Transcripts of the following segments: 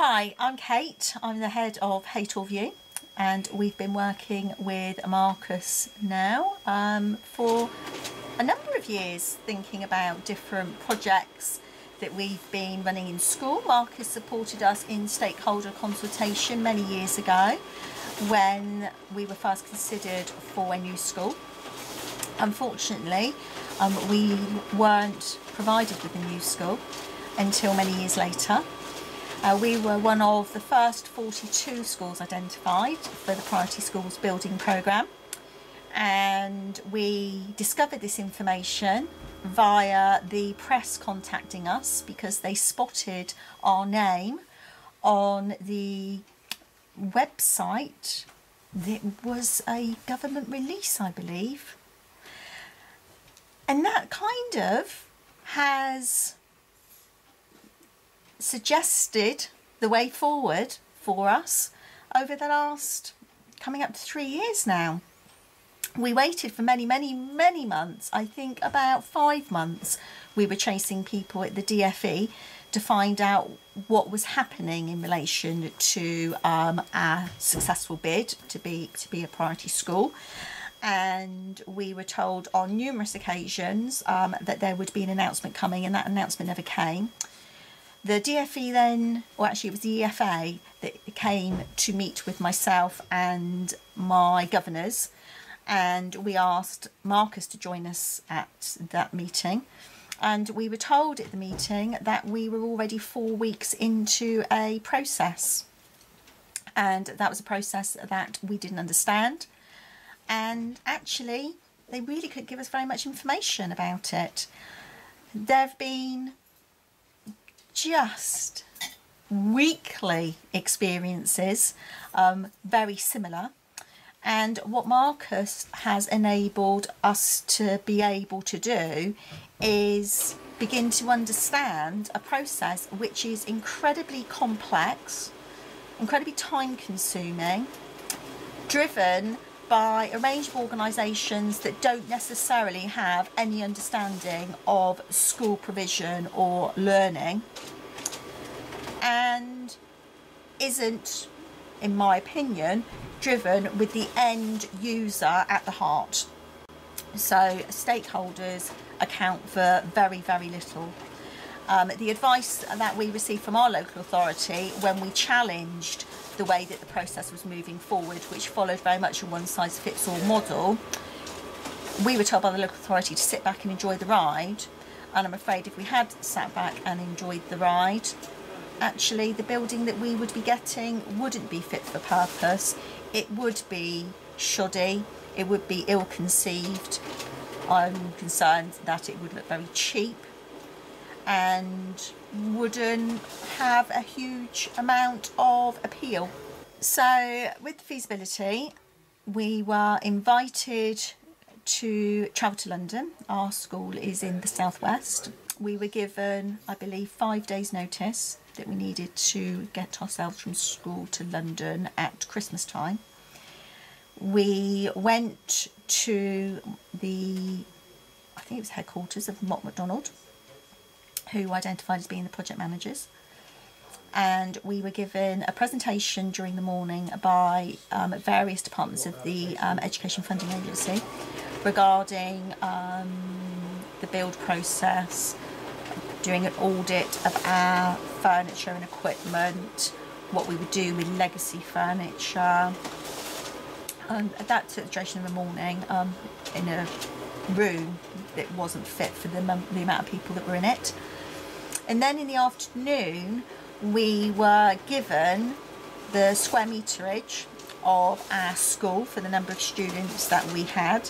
Hi, I'm Kate. I'm the head of Headteacher, and we've been working with Marcus now for a number of years, thinking about different projects that we've been running in school. Marcus supported us in stakeholder consultation many years ago when we were first considered for a new school. Unfortunately, we weren't provided with a new school until many years later. We were one of the first 42 schools identified for the Priority Schools Building Programme, and we discovered this information via the press contacting us because they spotted our name on the website. It was a government release, I believe, and that kind of has suggested the way forward for us over the last coming up to 3 years now. We waited for many months. I think about 5 months we were chasing people at the DFE to find out what was happening in relation to our successful bid to be a priority school, and we were told on numerous occasions that there would be an announcement coming, and that announcement never came. The DFE then, or actually it was the EFA that came to meet with myself and my governors, and we asked Marcus to join us at that meeting, and we were told at the meeting that we were already 4 weeks into a process, and that was a process that we didn't understand, and actually they really couldn't give us very much information about it. There have been just weekly experiences, very similar, and what Marcus has enabled us to be able to do is begin to understand a process which is incredibly complex, incredibly time consuming, driven by a range of organisations that don't necessarily have any understanding of school provision or learning, and isn't, in my opinion, driven with the end user at the heart. So stakeholders account for very little. The advice that we received from our local authority when we challenged the way that the process was moving forward, which followed very much a one-size-fits-all model, we were told by the local authority to sit back and enjoy the ride, and I'm afraid if we had sat back and enjoyed the ride, actually the building that we would be getting wouldn't be fit for purpose. It would be shoddy, it would be ill-conceived. I'm concerned that it would look very cheap and wouldn't have a huge amount of appeal. So with the feasibility, we were invited to travel to London. Our school is in the southwest. We were given, I believe, 5 days notice that we needed to get ourselves from school to London at Christmas time. We went to I think it was headquarters of Mott MacDonald, who identified as being the project managers, and we were given a presentation during the morning by various departments of the Education Funding Agency regarding the build process, doing an audit of our furniture and equipment, what we would do with legacy furniture. That took the duration of the morning in a room that wasn't fit for the amount of people that were in it. And then in the afternoon we were given the square meterage of our school for the number of students that we had,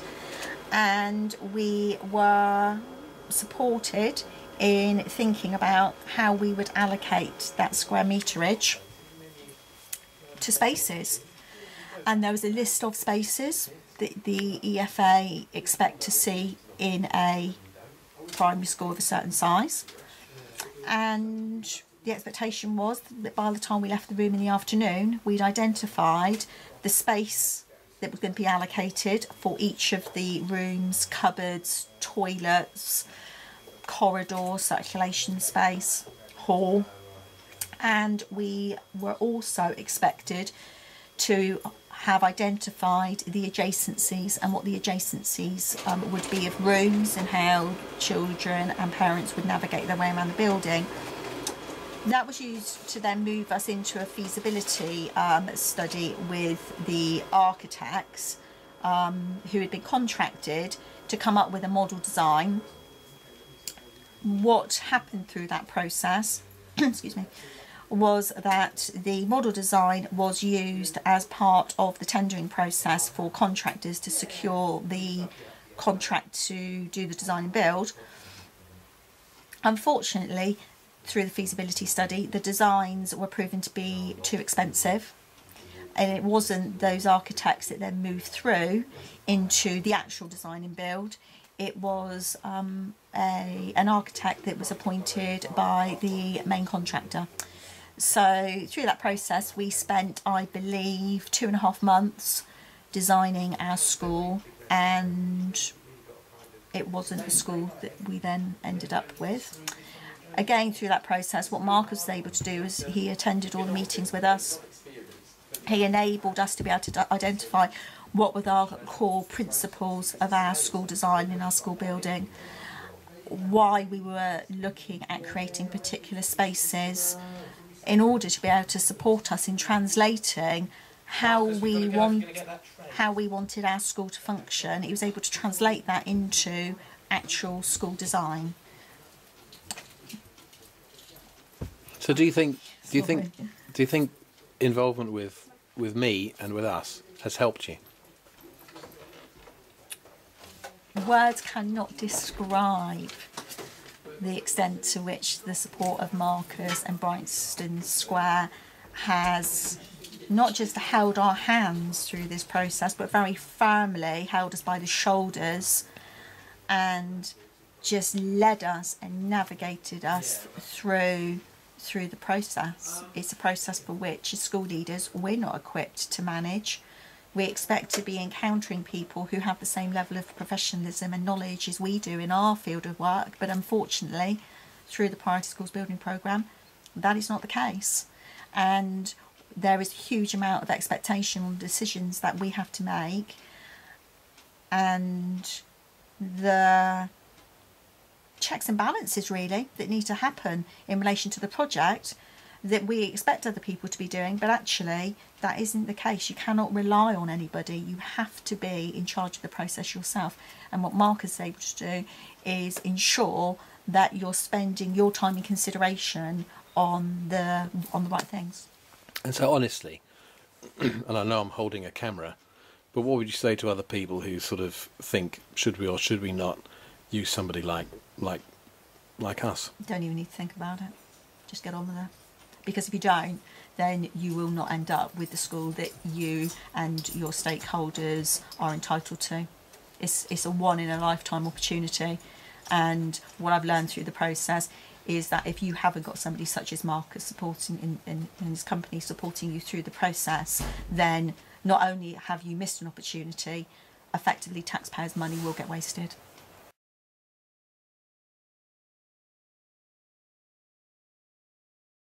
and we were supported in thinking about how we would allocate that square meterage to spaces. And there was a list of spaces that the EFA expect to see in a primary school of a certain size, and the expectation was that by the time we left the room in the afternoon, we'd identified the space that was going to be allocated for each of the rooms, cupboards, toilets, corridor, circulation space, hall, and we were also expected to have identified the adjacencies and what the adjacencies would be of rooms and how children and parents would navigate their way around the building. That was used to then move us into a feasibility study with the architects who had been contracted to come up with a model design. What happened through that process excuse me, was that the model design was used as part of the tendering process for contractors to secure the contract to do the design and build. Unfortunately, through the feasibility study, the designs were proven to be too expensive, and it wasn't those architects that then moved through into the actual design and build. It was an architect that was appointed by the main contractor. So through that process, we spent, I believe, 2.5 months designing our school, and it wasn't the school that we then ended up with. Again, through that process, what Mark was able to do is he attended all the meetings with us. He enabled us to be able to identify what were our core principles of our school design in our school building, why we were looking at creating particular spaces in order to be able to support us in translating how we wanted our school to function. He was able to translate that into actual school design. So do you think involvement with me and with us has helped you? Words cannot describe the extent to which the support of Marcus and Brightston Square has not just held our hands through this process, but very firmly held us by the shoulders and just led us and navigated us through the process. It's a process for which, as school leaders, we're not equipped to manage. We expect to be encountering people who have the same level of professionalism and knowledge as we do in our field of work, but unfortunately, through the Priority Schools Building Programme, that is not the case. And there is a huge amount of expectation on decisions that we have to make, and the checks and balances really that need to happen in relation to the project that we expect other people to be doing, but actually that isn't the case. You cannot rely on anybody. You have to be in charge of the process yourself. And what Mark is able to do is ensure that you're spending your time and consideration on the right things. And so honestly, and I know I'm holding a camera, but what would you say to other people who sort of think, should we or should we not use somebody like us? Don't even need to think about it. Just get on with it. Because if you don't, then you will not end up with the school that you and your stakeholders are entitled to. It's a one-in-a-lifetime opportunity. And what I've learned through the process is that if you haven't got somebody such as Marcus supporting in his company supporting you through the process, then not only have you missed an opportunity, effectively taxpayers' money will get wasted.